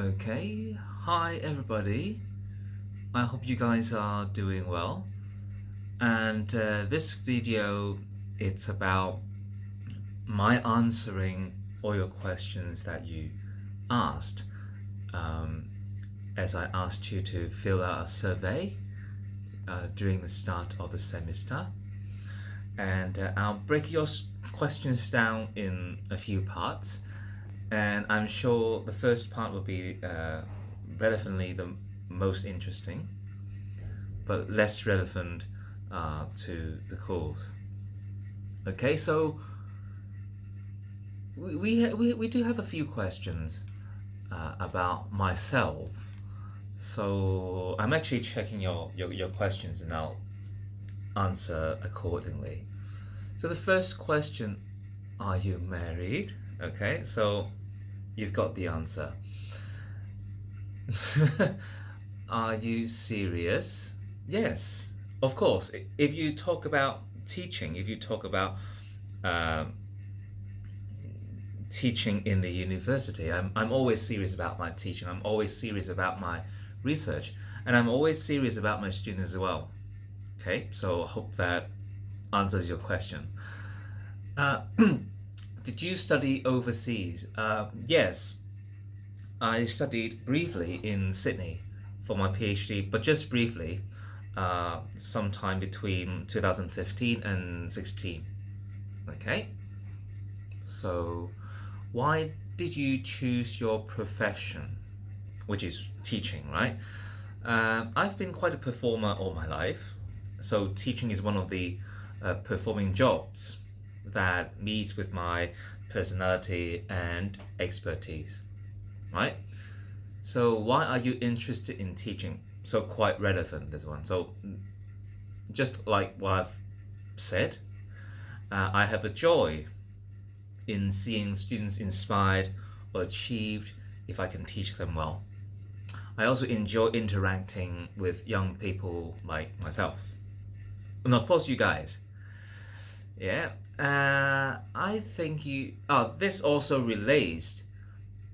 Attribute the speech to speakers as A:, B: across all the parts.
A: Okay, hi everybody. I hope you guys are doing well. And this video, it's about my answering all your questions that you asked. Um, as I asked you to fill out a survey during the start of the semester. And I'll break your questions down in a few parts. And I'm sure the first part will be relevantly the most interesting, but less relevant to the course. Okay, so we do have a few questions about myself. So I'm actually checking your questions and I'll answer accordingly. So the first question, are you married? Okay, so you've got the answer. Are you serious? Yes, of course. If you talk about teaching, if you talk about um, teaching in the university, I'm always serious about my teaching. I'm always serious about my research, and I'm always serious about my students as well. Okay, so I hope that answers your question. Uh, did you study overseas? Yes, I studied briefly in Sydney for my PhD, but just briefly, sometime between 2015 and 16. Okay, so why did you choose your profession, which is teaching, right? I've been quite a performer all my life, so teaching is one of the performing jobs that meets with my personality and expertise, right? So why are you interested in teaching? So quite relevant this one. So just like what I've said, I have the joy in seeing students inspired or achieved if I can teach them well. I also enjoy interacting with young people like myself. And of course, you guys. Yeah. I think you. This also relates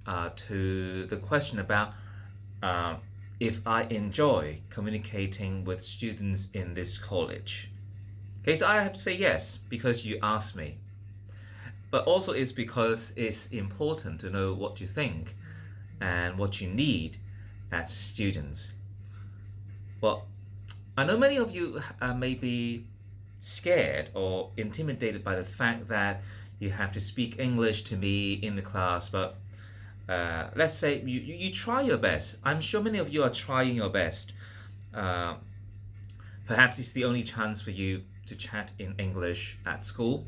A: to the question about uh, if I enjoy communicating with students in this college. Okay, so I have to say yes because you asked me. But also it's because it's important to know what you think and what you need as students. Well, I know many of you may be scared or intimidated by the fact that you have to speak English to me in the class, but let's say you try your best. I'm sure many of you are trying your best. Uh, Perhaps it's the only chance for you to chat in English at school.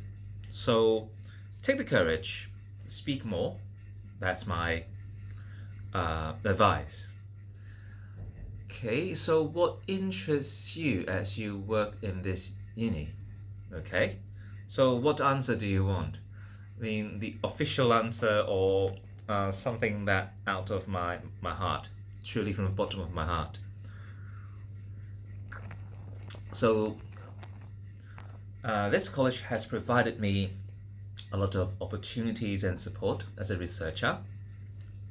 A: So take the courage, speak more. That's my advice. Okay, so what interests you as you work in this uni? Okay, so what answer do you want? I mean, the official answer or something that out of my heart, truly from the bottom of my heart. So this college has provided me a lot of opportunities and support as a researcher,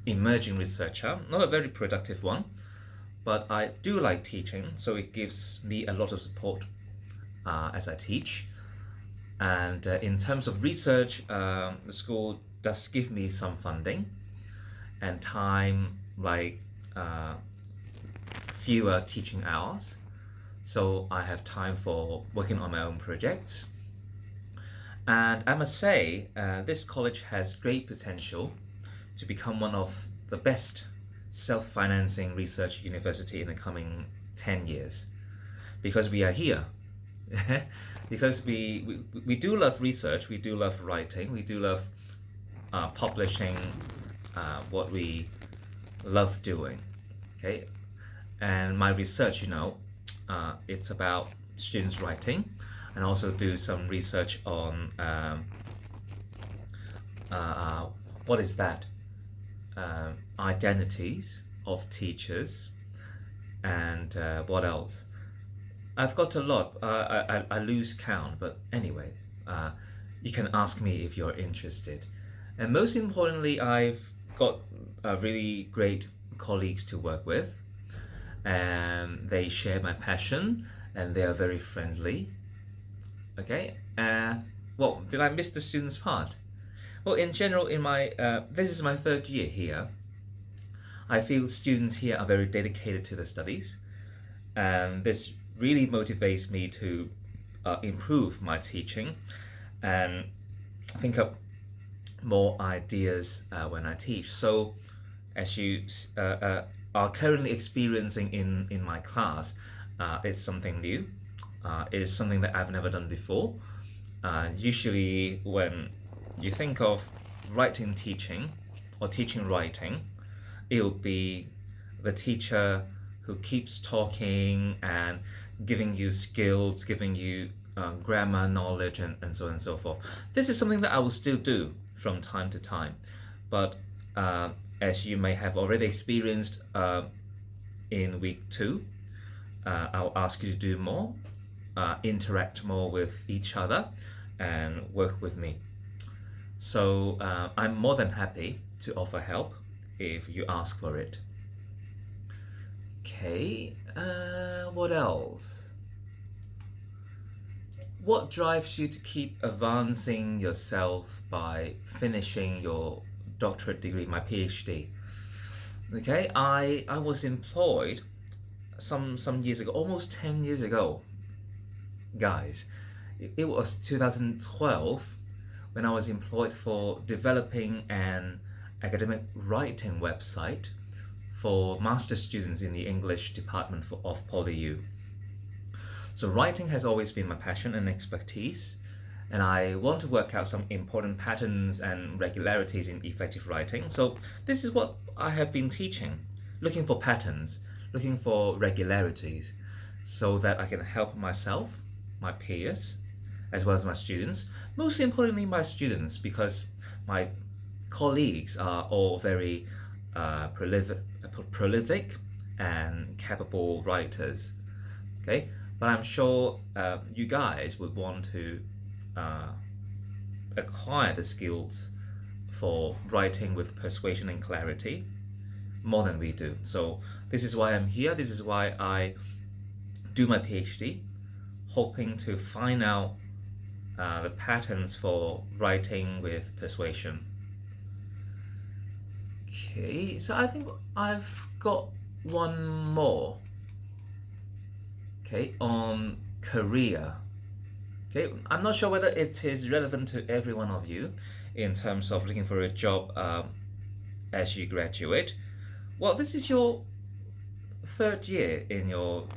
A: emerging researcher, not a very productive one, but I do like teaching, so it gives me a lot of support as I teach. And in terms of research, the school does give me some funding and time, like fewer teaching hours. So I have time for working on my own projects. And I must say, this college has great potential to become one of the best self-financing research university in the coming 10 years because we are here. Because we do love research, we do love writing, we do love publishing what we love doing. Okay, and my research, it's about students writing, and also do some research on uh, what is that identities of teachers, and what else? I've got a lot. I lose count, but anyway, uh, you can ask me if you're interested. And most importantly, I've got really great colleagues to work with, and they share my passion, and they are very friendly. Okay. Well, did I miss the students part? Well, in general, in my this is my third year here. I feel students here are very dedicated to the studies, and this really motivates me to improve my teaching and think up more ideas when I teach. So, as you are currently experiencing in my class, it's something new. It is something that I've never done before. Usually, when you think of writing teaching or teaching writing, it will be the teacher who keeps talking and giving you skills, giving you grammar knowledge, and so on and so forth. This is something that I will still do from time to time, but as you may have already experienced in week 2, I'll ask you to do more, interact more with each other, and work with me. So I'm more than happy to offer help if you ask for it. Okay, what else? What drives you to keep advancing yourself by finishing your doctorate degree, my PhD? Okay, I was employed some years ago, almost 10 years ago, guys. It was 2012 when I was employed for developing an academic writing website for master's students in the English department of PolyU. So writing has always been my passion and expertise, and I want to work out some important patterns and regularities in effective writing. So this is what I have been teaching, looking for patterns, looking for regularities, so that I can help myself, my peers, as well as my students. Most importantly, my students, because my colleagues are all very prolific and capable writers. Okay, but I'm sure you guys would want to acquire the skills for writing with persuasion and clarity more than we do. So this is why I'm here. This is why I do my PhD, hoping to find out the patterns for writing with persuasion. Okay, so I think I've got one more. Okay, on career. Okay, I'm not sure whether it is relevant to every one of you in terms of looking for a job as you graduate. Well, this is your third year in your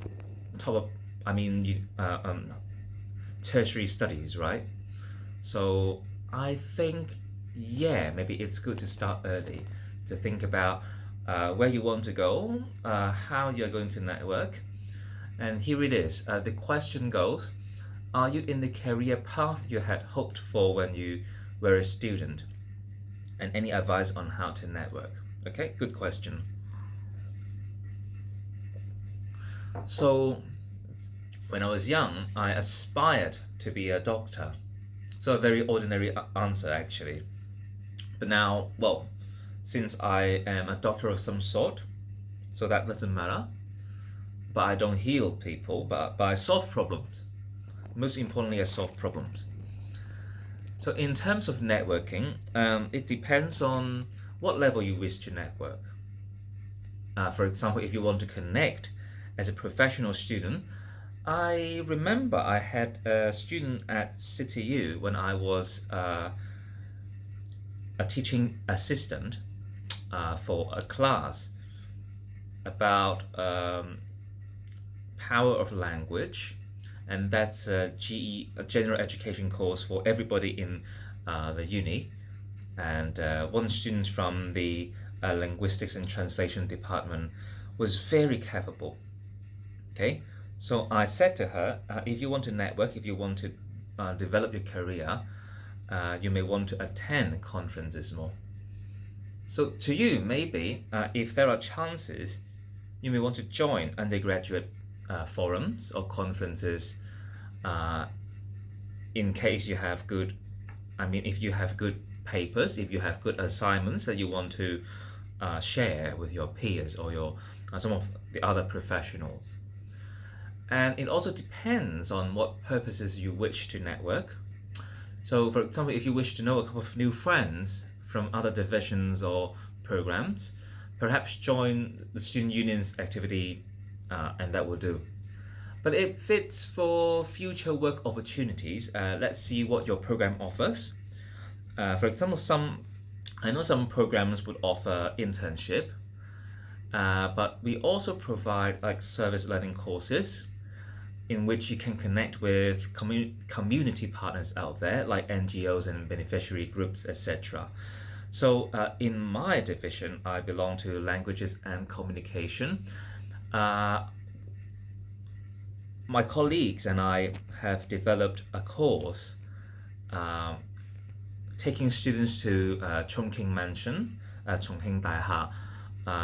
A: tertiary studies, right? So I think, yeah, maybe it's good to start early to think about where you want to go, how you're going to network. And here it is. The question goes, are you in the career path you had hoped for when you were a student? And any advice on how to network? Okay, good question. So when I was young, I aspired to be a doctor. So a very ordinary answer, actually. But now, well, since I am a doctor of some sort, so that doesn't matter. But I don't heal people, but I solve problems. Most importantly, I solve problems. So in terms of networking, it depends on what level you wish to network. For example, if you want to connect as a professional student, I remember I had a student at CityU when I was a teaching assistant for a class about power of language, and that's a general education course for everybody in the uni. And one student from the linguistics and translation department was very capable. Okay, so I said to her, if you want to network, if you want to develop your career, you may want to attend conferences more. So to you, maybe if there are chances, you may want to join undergraduate forums or conferences in case you have good, if you have good papers, if you have good assignments that you want to share with your peers or your some of the other professionals. And it also depends on what purposes you wish to network. So, for example, if you wish to know a couple of new friends from other divisions or programs, perhaps join the student union's activity, and that will do. But if it's for future work opportunities, let's see what your program offers. For example, I know some programs would offer internship, but we also provide like service learning courses in which you can connect with community partners out there, like NGOs and beneficiary groups, etc. So in my division, I belong to languages and communication. My colleagues and I have developed a course taking students to Chongqing Mansion, Chongqing Daiha,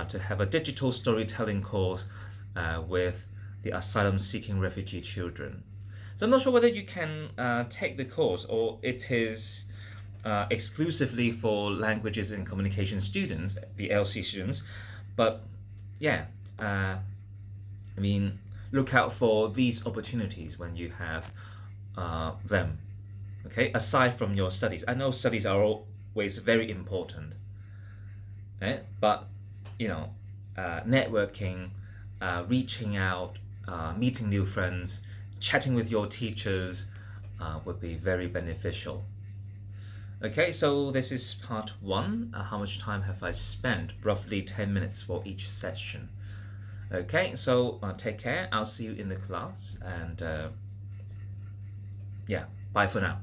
A: to have a digital storytelling course with the asylum-seeking refugee children. So I'm not sure whether you can take the course or it is exclusively for languages and communication students, the LC students, but yeah, I mean, look out for these opportunities when you have them. Okay, aside from your studies, I know studies are always very important, but you know, networking, reaching out, meeting new friends, chatting with your teachers would be very beneficial. Okay, so this is part one. How much time have I spent? Roughly 10 minutes for each session. Okay, so take care. I'll see you in the class, and yeah, bye for now.